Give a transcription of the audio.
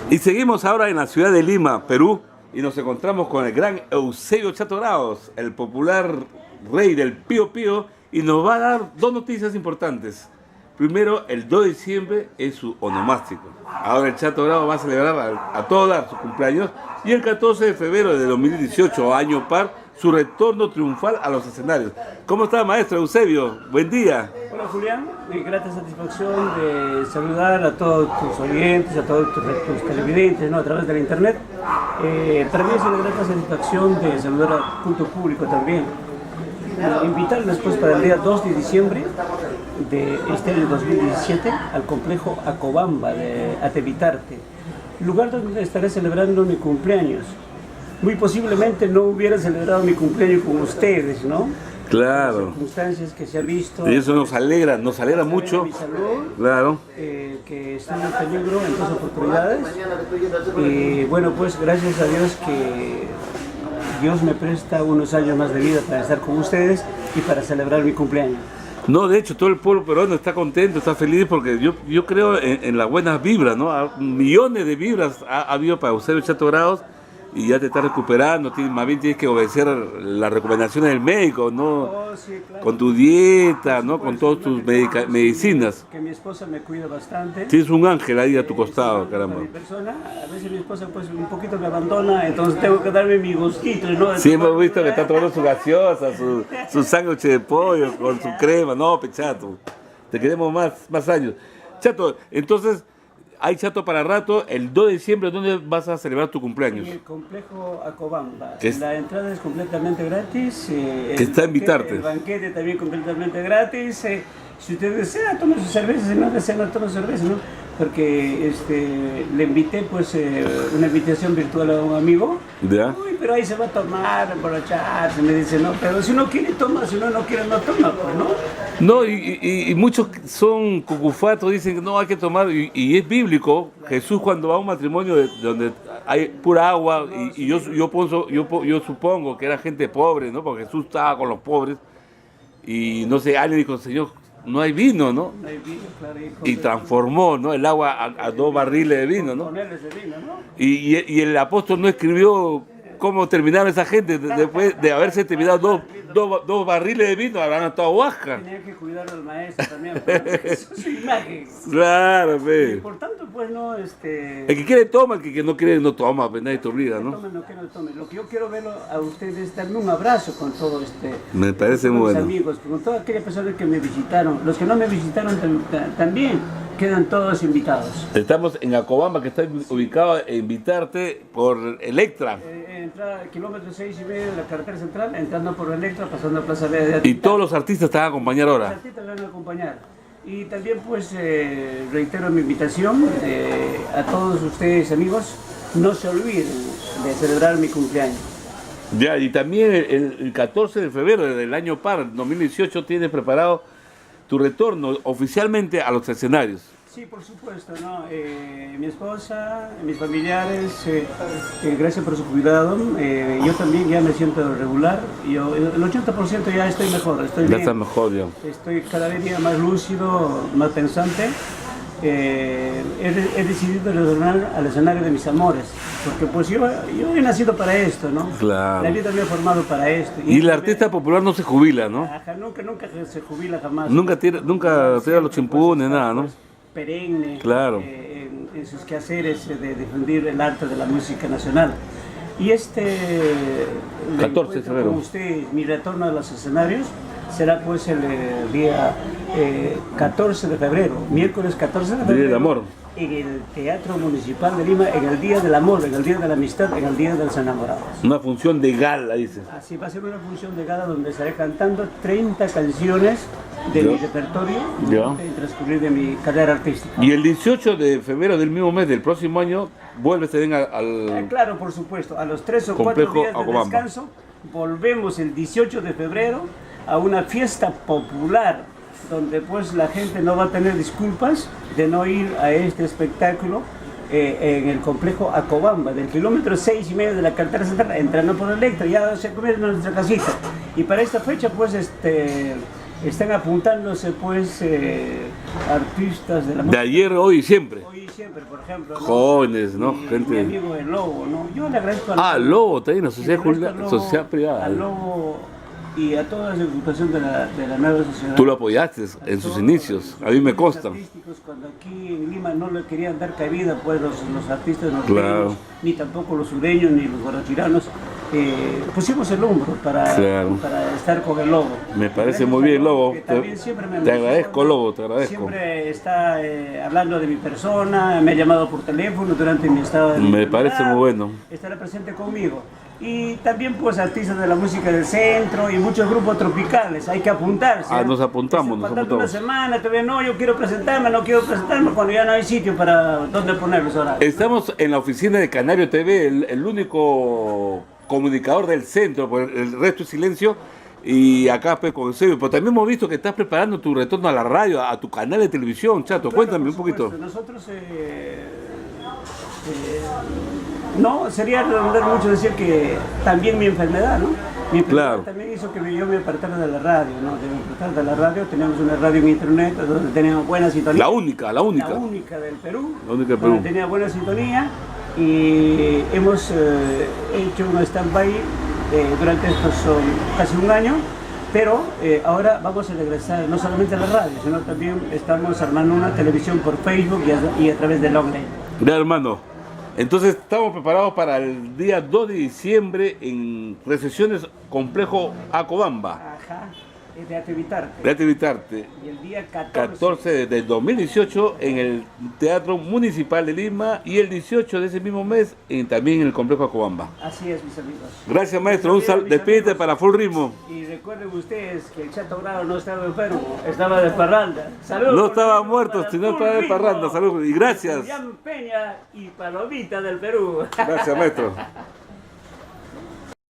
Y seguimos ahora en la ciudad de Lima, Perú, y nos encontramos con el gran Eusebio Chato Grados, el popular rey del Pío Pío, y nos va a dar dos noticias importantes. Primero, el 2 de diciembre es su onomástico. Ahora el Chato Grados va a celebrar a todo dar su cumpleaños, y el 14 de febrero de 2018, año par, su retorno triunfal a los escenarios. ¿Cómo está, maestro Eusebio? Buen día. Hola, Julián, grata satisfacción de saludar a todos tus oyentes, a todos tus televidentes, ¿no?, a través de la internet. Para mí es una grata satisfacción de saludar al culto público también. Invitarles pues para el día 2 de diciembre de este año 2017 al complejo Acobamba de Atevitarte, lugar donde estaré celebrando mi cumpleaños. Muy posiblemente no hubiera celebrado mi cumpleaños con ustedes, ¿no? Claro. Las circunstancias que se ha visto. Y eso nos alegra mucho. Mi salud, claro. Que está en peligro en dos oportunidades. Y bueno, pues gracias a Dios que Dios me presta unos años más de vida para estar con ustedes y para celebrar mi cumpleaños. No, de hecho, todo el pueblo peruano está contento, está feliz, porque yo creo en las buenas vibras, ¿no? Millones de vibras ha habido para Eusebio Chato Grados, y ya te está recuperando, más bien tienes que obedecer las recomendaciones del médico, ¿no? Oh, sí, claro. Con tu dieta, ¿no? Con todas tus medicinas. Que mi esposa me cuida bastante. Tienes un ángel ahí a tu costado, caramba. Mi persona, a veces mi esposa pues un poquito me abandona, entonces tengo que darme mi gustito, ¿no? Sí, hemos visto que está tomando su gaseosa, su sándwich de pollo con su crema. No, Chato, te queremos más años. Chato, entonces, hay Chato para rato. El 2 de diciembre, ¿dónde vas a celebrar tu cumpleaños? En el complejo Acobamba. Es, la entrada es completamente gratis. Que está a invitarte. El banquete también completamente gratis. Si usted desea, tome su cerveza. Si no desea, no tome cerveza, ¿no? Porque le invité pues una invitación virtual a un amigo. ¿Ya? Uy, pero ahí se va a tomar, emborracharse. Me dice, no, pero si uno quiere toma, si uno no quiere no toma, pues, ¿no? No, y muchos son cucufatos, dicen que no hay que tomar, y es bíblico. Jesús, cuando va a un matrimonio donde hay pura agua, y yo supongo que era gente pobre, ¿no? Porque Jesús estaba con los pobres, y no sé, alguien dijo, Señor, no hay vino, ¿no? No hay vino, claro, y transformó, ¿no?, el agua a 2 barriles de vino, ¿no? Y el apóstol no escribió cómo terminaron esa gente después de haberse terminado dos barriles de vino, habrán estado bajas. Tenía que cuidar al maestro también, eso es su imagen. Claro, y por tanto, pues no, El que quiere toma, el que no quiere no toma, pues nadie te obliga, ¿no? Tome. Lo que yo quiero verlo a ustedes es darme un abrazo con todo Me parece con muy mis bueno. amigos, con todas aquellas personas que me visitaron. Los que no me visitaron también quedan todos invitados. Estamos en Acobamba, que está ubicado en Invitarte por Electra. Entrada kilómetro 6,5 de la carretera central, entrando por Electra, pasando a Plaza Verde. Y todos los artistas te van a acompañar ahora. Los artistas van a acompañar. Y también pues reitero mi invitación a todos ustedes, amigos, no se olviden de celebrar mi cumpleaños. Ya, y también el 14 de febrero del año par, 2018, tienes preparado tu retorno oficialmente a los escenarios. Sí, por supuesto, ¿no? Mi esposa, mis familiares, gracias por su cuidado. Yo también ya me siento regular. El 80% ya estoy mejor, estoy bien. Ya estás mejor, ya. Estoy cada día más lúcido, más pensante. He decidido retornar al escenario de mis amores, porque pues yo he nacido para esto, ¿no? Claro. La vida me ha formado para esto. Y el artista popular no se jubila, ¿no? Ajá, nunca se jubila jamás. Nunca tira los chimpunes, nada, ¿no? Perenne, claro. En sus quehaceres de difundir el arte de la música nacional. Y 14 de febrero. Con ustedes, mi retorno a los escenarios será pues el día 14 de febrero, miércoles 14 de febrero. Día del amor. En el Teatro Municipal de Lima, en el Día del Amor, en el Día de la Amistad, en el Día de los Enamorados. Una función de gala, dice. Así va a ser una función de gala donde estaré cantando 30 canciones de mi repertorio en el transcurrir de mi carrera artística. Y el 18 de febrero del mismo mes del próximo año vuelves al... Claro, por supuesto, a los 3 o 4 días de descanso volvemos el 18 de febrero a una fiesta popular donde pues la gente no va a tener disculpas de no ir a este espectáculo en el complejo Acobamba, del kilómetro 6,5 de la carretera central, entrando por Electra, ya se convierte en nuestra casita. Y para esta fecha pues están apuntándose pues artistas de la De música. ayer, hoy y siempre. Hoy y siempre, por ejemplo, ¿no? Jóvenes, ¿no? Mi Gente. amigo el Lobo, ¿no? Yo le agradezco al Ah, Lobo, también, la sociedad, le agradezco al Lobo, sociedad privada. al Lobo y a toda la agrupación de la nueva sociedad. Tú lo apoyaste en sus inicios, a mí me consta. Artísticos, cuando aquí en Lima no le querían dar cabida pues los artistas norteños, Claro. ni tampoco los sureños ni los guarachiranos, pusimos el hombro Claro. para estar con el Lobo. Me parece muy bien, Lobo. Que también siempre me Te menciona, agradezco, Lobo, te agradezco. Siempre está hablando de mi persona, me ha llamado por teléfono durante mi estado de Me enfermedad, parece muy bueno. estará presente conmigo. Y también pues artistas de la música del centro y muchos grupos tropicales, hay que apuntarse. Ah, nos apuntamos, nos Faltando una apuntamos. semana, todavía no, yo quiero presentarme, no quiero presentarme cuando ya no hay sitio para dónde ponerlos ahora. Estamos en la oficina de Canario TV, el único comunicador del centro, por el resto es silencio, y acá pues con Eusebio. Pero también hemos visto que estás preparando tu retorno a la radio, a tu canal de televisión, Chato. Claro, Cuéntame por un poquito. supuesto. Nosotros, no, sería redundar mucho decir que también mi enfermedad, ¿no? Mi enfermedad Claro. también hizo que yo me apartara de la radio, ¿no? De me apartara de la radio, teníamos una radio en internet donde teníamos buena sintonía. La única, la única. La única del Perú. La única del donde Perú. tenía buena sintonía y hemos hecho un stand-by durante estos casi un año, pero ahora vamos a regresar no solamente a la radio, sino también estamos armando una televisión por Facebook y a través de Longline. Ya, hermano. Entonces estamos preparados para el día 2 de diciembre en Recesiones Complejo Acobamba. Ajá, de Ativitarte. De Ativitarte. Y el día 14 de 2018 en el Teatro Municipal de Lima y el 18 de ese mismo mes también en el Complejo Acobamba. Así es, mis amigos. Gracias, maestro. Un Mis despídete amigos. para Full Ritmo. Y recuerden ustedes que el Chato Bravo no estaba enfermo, estaba de parranda. Saludos. No estaba por muerto, para sino Full estaba de Ritmo. parranda. Saludos y gracias. Julián Peña y Palomita del Perú. Gracias, maestro.